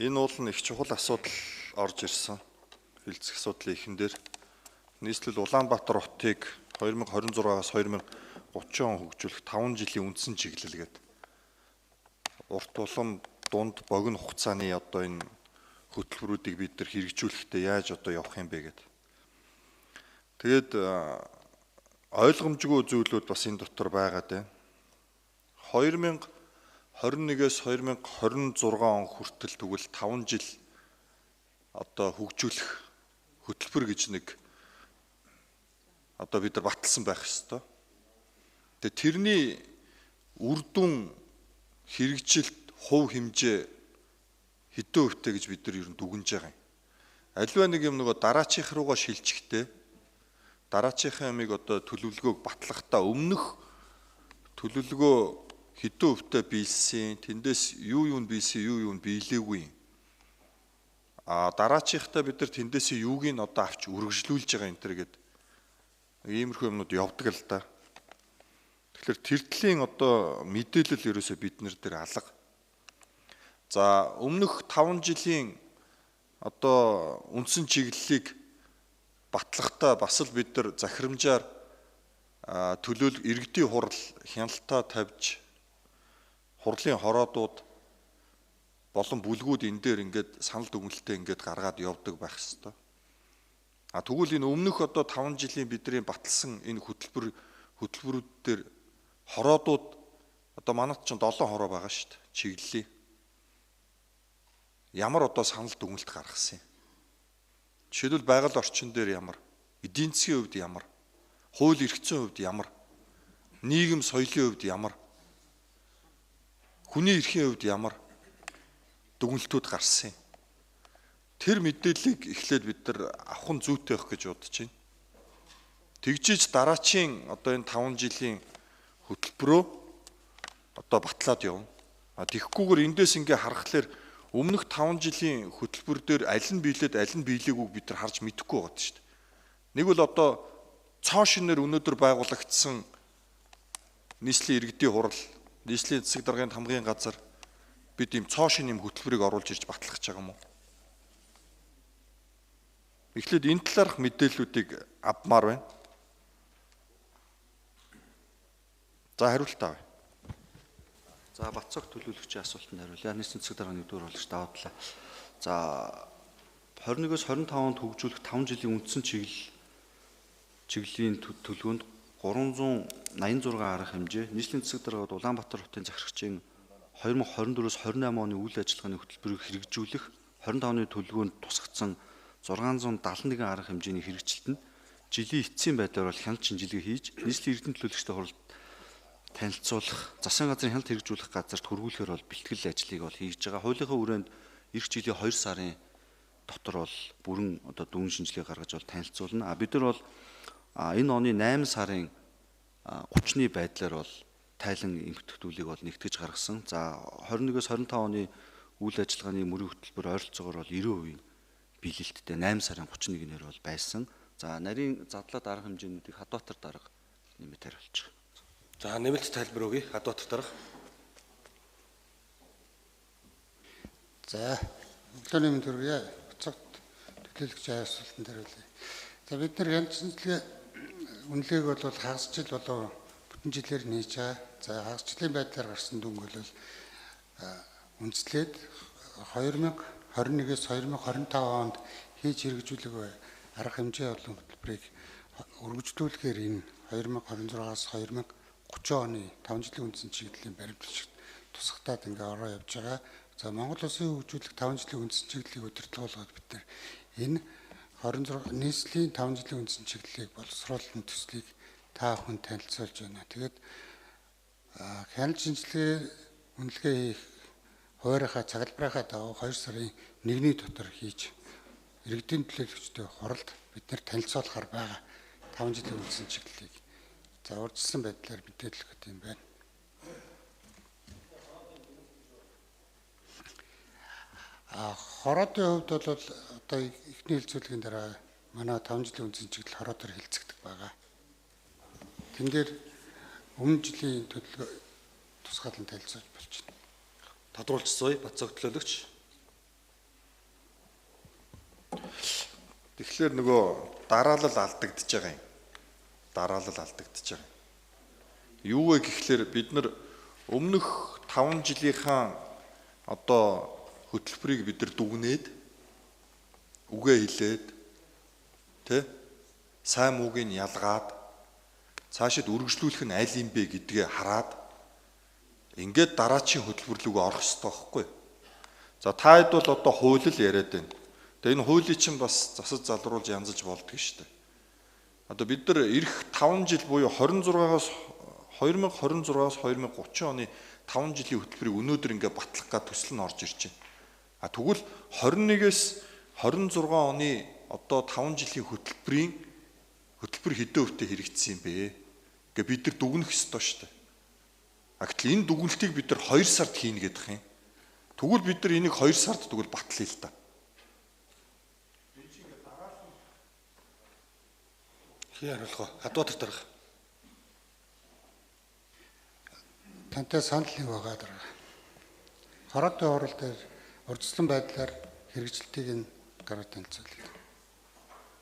Энэ бол нэг чухал асуудал орж ирсэн. Хилцэх асуудлын эхэндээр нийслэл Улаанбаатар хотыг 2026-аас 2030 он хөгжүүлэх 5 жилийн үндсэн чиглэл гэдэг. Урт улам дунд богино хугацааны одоо энэ хөтөлбөрүүдийг бид нар хэрэгжүүлэхдээ яаж одоо явах юм бэ гэдэг. Тэгээд ойлгомжгүй зүйлүүд бас энэ дотор байгаа дээ. 2021-с 2026 он хүртэл тэгвэл 5 жил одоо хөгжүүлэх хөтөлбөр гэж нэг одоо бид нар баталсан байх ёстой. Тэгээ тэрний үр дүн хэрэгжилт хувь хэмжээ хэдэн хувьтай гэж бид нар ер нь дүгнэж байгаа юм. Аливаа нэг юм нөгөө дараачих руугаа шилжихдээ дараачихын ямиг одоо төлөвлөгөөг батлахдаа өмнөх төлөвлөгөө хэдэн хувьтай биелсэн, тэндээс юу биелсэн, юу биелээгүй. Дараачихтаа бид нар тэндээс юуг нь одоо авч үргэлжлүүлж байгаа энэ төр гэдэг иймэрхүү юмнууд явдаг л да. Тэгэхээр тэртлийн одоо мэдээлэл ерөөсөө бид нар дээр алга. За өмнөх 5 жилийн одоо үндсэн чиглэлийг батлахдаа бас л бид нар захирамжаар иргэдийн хурал хяналтаа тавьж хурлын хороодууд болон бүлгүүд энэ дээр ингээд санал дүгнэлтээ ингээд гаргаад явдаг байх хэвээр. Тэгвэл энэ өмнөх одоо 5 жилийн бидний баталсан энэ хөтөлбөрүүд дээр хороодууд одоо манайд ч 7 хороо байгаа шүү дээ. Чиглэлийн. Ямар одоо санал дүгнэлт гаргасан юм. Жишээлбэл байгаль орчин дээр ямар, эдийн засгийн хувьд ямар, хууль эрх зүйн хувьд ямар, нийгэм соёлын хувьд ямар, хүний эрхийн хувьд ямар дүгнэлтүүд гарсан юм. Тэр мэдээллийг эхлээд бид нар авах нь зүйтэй байх гэж бодож байна. Тэгжиж дараачийн одоо энэ 5 жилийн хөтөлбөрөө одоо батлаад явна. Тэгэхгүйгээр эндээс ингээ харахаар өмнөх 5 жилийн хөтөлбөр дээр аль нь биелээд аль нь биелээгүйг бид нар харж мэдэхгүй байгаа шүү дээ. Нэг бол одоо цоо шинээр өнөөдөр байгуулагдсан нийслэлийн иргэдийн хурал, нийслэлийн засаг даргын хамгийн газар бид ийм цоо шин юм хөтөлбөрийг оруулж ирж батлах гэж байгаа юм уу? Эхлээд энэ талаарх мэдээллүүдийг авмаар байна. За хариулт авъя. За Бацог төлөөлөгчийн асуултанд хариулъя. Нийслэлийн засаг дарганы 1-р болгож даваадлаа. За 21-с 25 онд хөгжүүлэх 5 жилийн үндсэн чиглэлийн төлөвөнд 386 арга хэмжээ нийслэлийн засаг даргад Улаанбаатар хотын захирагчийн 2024-с 28 оны үйл ажиллагааны хөтөлбөрийг хэрэгжүүлэх 25 оны төлөвөнд тусгацсан 671 арга хэмжээний хэрэгжилт нь жилийн эцсийн байдлаар бол хяналт шинжилгээ хийж нийслэлийн эрдэнэ төлөөлөгчтэй хуралд танилцуулах, засгийн газрын хяналт хэрэгжүүлэх газарт хөрвүүлэхээр бол бэлтгэл ажлыг бол хийж байгаа. Хуулийнхаа хүрээнд эх жилийн 2 сарын дотор бол бүрэн одоо дүн шинжилгээ гаргаж бол танилцуулна. Бид нар бол энэ оны 8 сарын 30-ны байдлаар бол тайлан эмхтгэлтүүлийг бол нэгтгэж гаргасан. За 21-с 25 оны үйл ажиллагааны мөрийн хөтөлбөр ойролцоогоор бол 90% биелэлттэй 8 сарын 31-ээр бол байсан. За нарийн задлаад арга хэмжээнүүдийг Хадбаатар дарга нэмэлт хариулж байгаа. За нэмэлт тайлбар өгье. Хадбаатар дарга. За өглөөний мэнд хүргэе. Бацог төлөөлөгчийн асуултанд хариулъя. За бид нар хяналт шинжилгээ үнэлгээг бол хагас жил болов бүтэн жилээр нээж байгаа. За хагас жилийн байдлаар гарсан дүнг бол үндэслээд 2021-с 2025 онд хийж хэрэгжүүлэх арга хэмжээ болон хөтөлбөрийг үргэлжлүүлэхээр энэ 2026-аас 2030 оны 5 жилийн үндсэн чиглэлийн баримтлагч тусгатаад ингээ ороо явж байгаа. За Монгол Улсын хөгжүүлэх 5 жилийн үндсэн чиглэлийг удирдлага болгоод бид нар энэ 26 нийслэлийн 5 жилийн үндсэн чиглэлийг боловсруулалтын төслийг та бүхэн танилцуулж байна. Тэгээд хяналт шинжилгээ үнэлгээ хийх хуваарийнхаа цаглбарынхаа дагуу 2 сарын 1-ний дотор хийж иргэдийн төлөөлөгчтэй хуралд бид нар танилцуулахаар байгаа 5 жилийн үндсэн чиглэлийг за урьдчилсан байдлаар мэдээлэл өгөх юм байна. Хороодын хувьд бол одоо эхний хэлцүүлгийн дараа манай 5 жилийн үндсэн чиглэл хороодоор хэлцэгдэх байгаа. Тэн дээр өмнө жилийн төлөвлөгөө тусгаалan танилцуулж болж байна. Тодруулж сууя. Бацог төлөөлөгч. Тэгэхээр нөгөө дараалал алдагдж байгаа юм. Дараалал алдагдж байгаа. Юу вэ гэхлээр бид нар өмнөх 5 жилийнхаа одоо хөтөлбөрийг бид нар дүгнээд үгээ хэлээд тэ сайн мууг нь ялгаад цаашид үргэлжлүүлэх нь аль юм бэ гэдгээ хараад ингээд дараачийн хөтөлбөр рүү орох хэрэгтэй байхгүй. За та хэд бол одоо хууль л яриад байна. Тэгээ энэ хуулийг чинь бас засаж залруулж янзаж болдго шүү дээ. Одоо бид нар эх 5 жил буюу 2026-аас 2030 оны 5 жилийн хөтөлбөрийг өнөөдөр ингээд батлах гад төсөл нь орж ирж байна. А тэгвэл 21-ээс 26 оны одоо 5 жилийн хөтөлбөр хэдэн өвтө хэрэгжсэн юм бэ? Ингээ бид нар дүгнэх ёстой шүү дээ. А гэтэл энэ дүгнэлтийг бид нар 2 сард хийнэ гэдэг юм. Тэгвэл бид нар энийг 2 сард тэгвэл батлая л та. Хий харуулах. Хадуутар дарах. Тантай санал нэг байгаа даа. Хороотой орол дээр урьдчилан байдлаар хэрэгжилтийг нь гараад танилцуулъя.